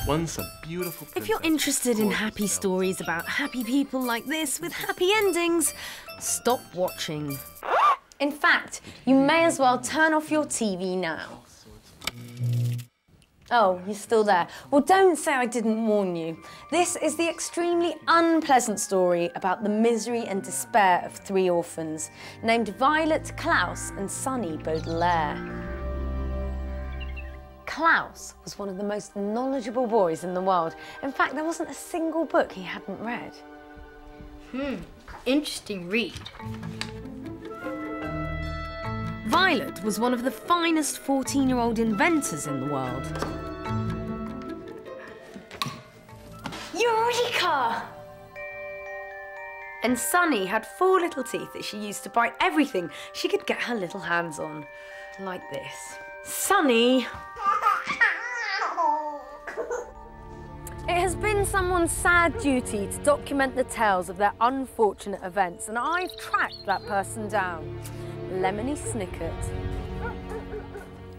Once a beautiful princess. If you're interested in happy stories about happy people like this with happy endings, stop watching. In fact, you may as well turn off your TV now. Oh, you're still there. Well, don't say I didn't warn you. This is the extremely unpleasant story about the misery and despair of three orphans named Violet, Klaus and Sonny Baudelaire. Klaus was one of the most knowledgeable boys in the world. In fact, there wasn't a single book he hadn't read. Interesting read. Violet was one of the finest 14-year-old inventors in the world. Eureka! And Sonny had 4 little teeth that she used to bite everything she could get her little hands on. Like this. Sonny! It has been someone's sad duty to document the tales of their unfortunate events, and I've tracked that person down. Lemony Snicket.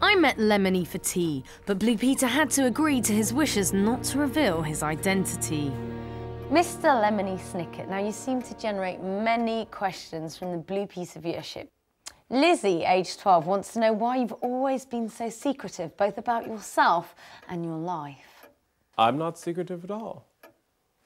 I met Lemony for tea, but Blue Peter had to agree to his wishes not to reveal his identity. Mr. Lemony Snicket, now you seem to generate many questions from the Blue Peter viewership. Lizzie, aged 12, wants to know why you've always been so secretive, both about yourself and your life. I'm not secretive at all.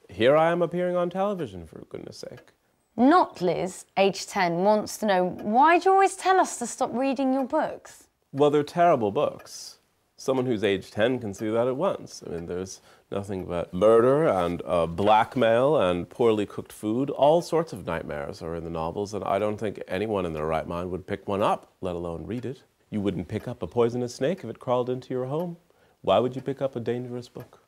Here I am appearing on television, for goodness sake. Not Liz, aged 10, wants to know why do you always tell us to stop reading your books? Well, they're terrible books. Someone who's age 10 can see that at once. I mean, there's nothing but murder and blackmail and poorly cooked food. All sorts of nightmares are in the novels, and I don't think anyone in their right mind would pick one up, let alone read it. You wouldn't pick up a poisonous snake if it crawled into your home. Why would you pick up a dangerous book?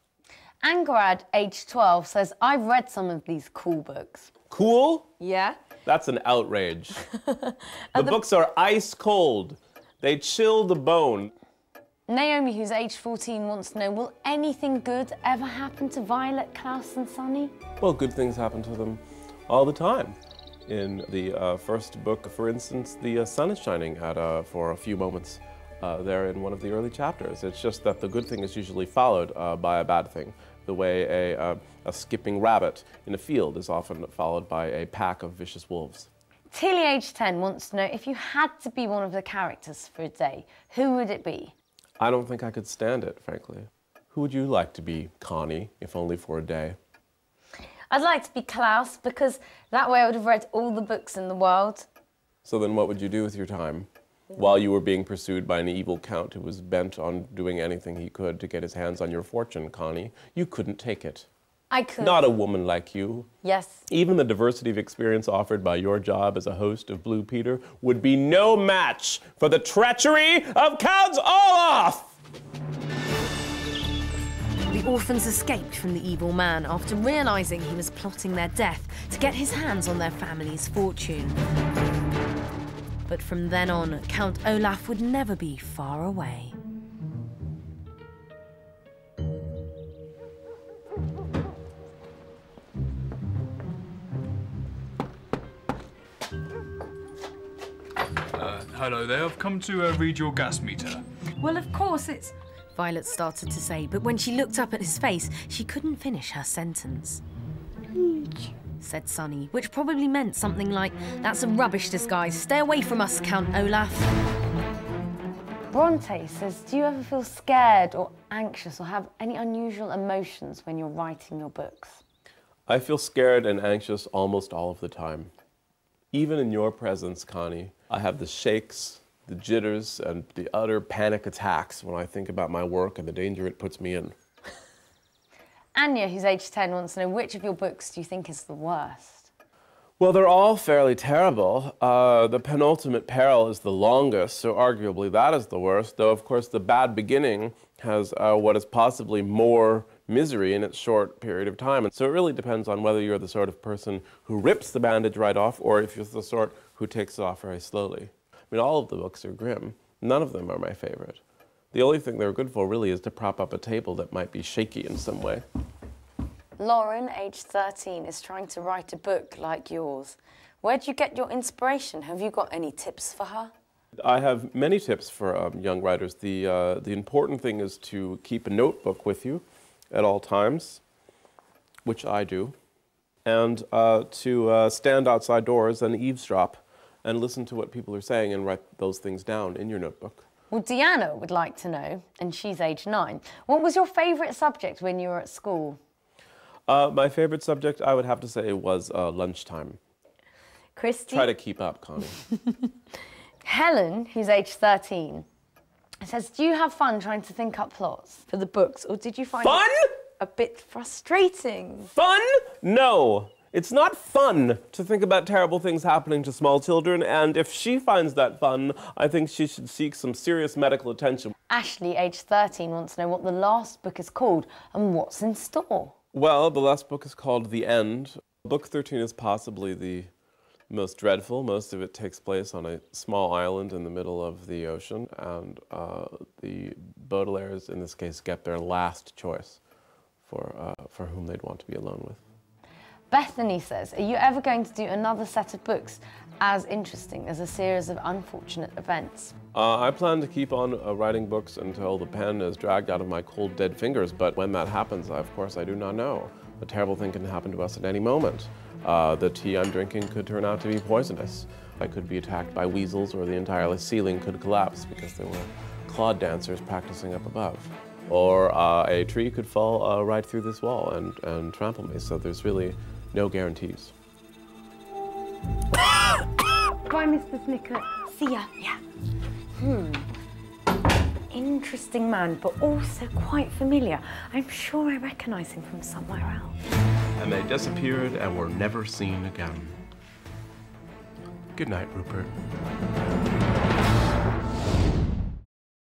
Angarad, aged 12, says, I've read some of these cool books. Cool? Yeah? That's an outrage. The books are ice cold. They chill the bone. Naomi, who's aged 14, wants to know, will anything good ever happen to Violet, Klaus and Sonny? Well, good things happen to them all the time. In the first book, for instance, the sun is shining for a few moments there in one of the early chapters. It's just that the good thing is usually followed by a bad thing, the way a skipping rabbit in a field is often followed by a pack of vicious wolves. Tilly, aged 10, wants to know, if you had to be one of the characters for a day, who would it be? I don't think I could stand it, frankly. Who would you like to be, Connie, if only for a day? I'd like to be Klaus, because that way I would have read all the books in the world. So then what would you do with your time? While you were being pursued by an evil count who was bent on doing anything he could to get his hands on your fortune, Connie, you couldn't take it. I could. Not a woman like you. Yes. Even the diversity of experience offered by your job as a host of Blue Peter would be no match for the treachery of Count Olaf! The orphans escaped from the evil man after realizing he was plotting their death to get his hands on their family's fortune. But from then on, Count Olaf would never be far away. Hello there, I've come to read your gas meter. Well, of course it's... Violet started to say, but when she looked up at his face, she couldn't finish her sentence. Said Sonny, which probably meant something like, that's a rubbish disguise, stay away from us, Count Olaf. Bronte says, do you ever feel scared or anxious or have any unusual emotions when you're writing your books? I feel scared and anxious almost all of the time. Even in your presence, Connie, I have the shakes, the jitters, and the utter panic attacks when I think about my work and the danger it puts me in. Anya, who's aged 10, wants to know, which of your books do you think is the worst? Well, they're all fairly terrible. The Penultimate Peril is the longest, so arguably that is the worst, though of course The Bad Beginning has what is possibly more misery in its short period of time. And so it really depends on whether you're the sort of person who rips the bandage right off or if you're the sort who takes it off very slowly. I mean, all of the books are grim. None of them are my favorite. The only thing they're good for really is to prop up a table that might be shaky in some way. Lauren, aged 13, is trying to write a book like yours. Where do you get your inspiration? Have you got any tips for her? I have many tips for young writers. The important thing is to keep a notebook with you at all times, which I do, and to stand outside doors and eavesdrop and listen to what people are saying and write those things down in your notebook. Well, Deanna would like to know, and she's age 9, what was your favourite subject when you were at school? My favourite subject, I would have to say, was lunchtime. Christy? Try to keep up, Connie. Helen, who's age 13, says, do you have fun trying to think up plots for the books, or did you find it a bit frustrating? Fun? No. It's not fun to think about terrible things happening to small children, and if she finds that fun, I think she should seek some serious medical attention. Ashley, age 13, wants to know what the last book is called and what's in store. Well, the last book is called The End. Book 13 is possibly the most dreadful. Most of it takes place on a small island in the middle of the ocean, and the Baudelaires, in this case, get their last choice for whom they'd want to be alone with. Bethany says, are you ever going to do another set of books as interesting as a series of unfortunate events? I plan to keep on writing books until the pen is dragged out of my cold, dead fingers, but when that happens, of course, I do not know. A terrible thing can happen to us at any moment. The tea I'm drinking could turn out to be poisonous. I could be attacked by weasels, or the entire ceiling could collapse because there were clod dancers practicing up above. Or a tree could fall right through this wall and trample me, so there's really no guarantees. Bye, Mr. Snicket. See ya. Yeah. Interesting man, but also quite familiar. I'm sure I recognise him from somewhere else. And they disappeared and were never seen again. Good night, Rupert.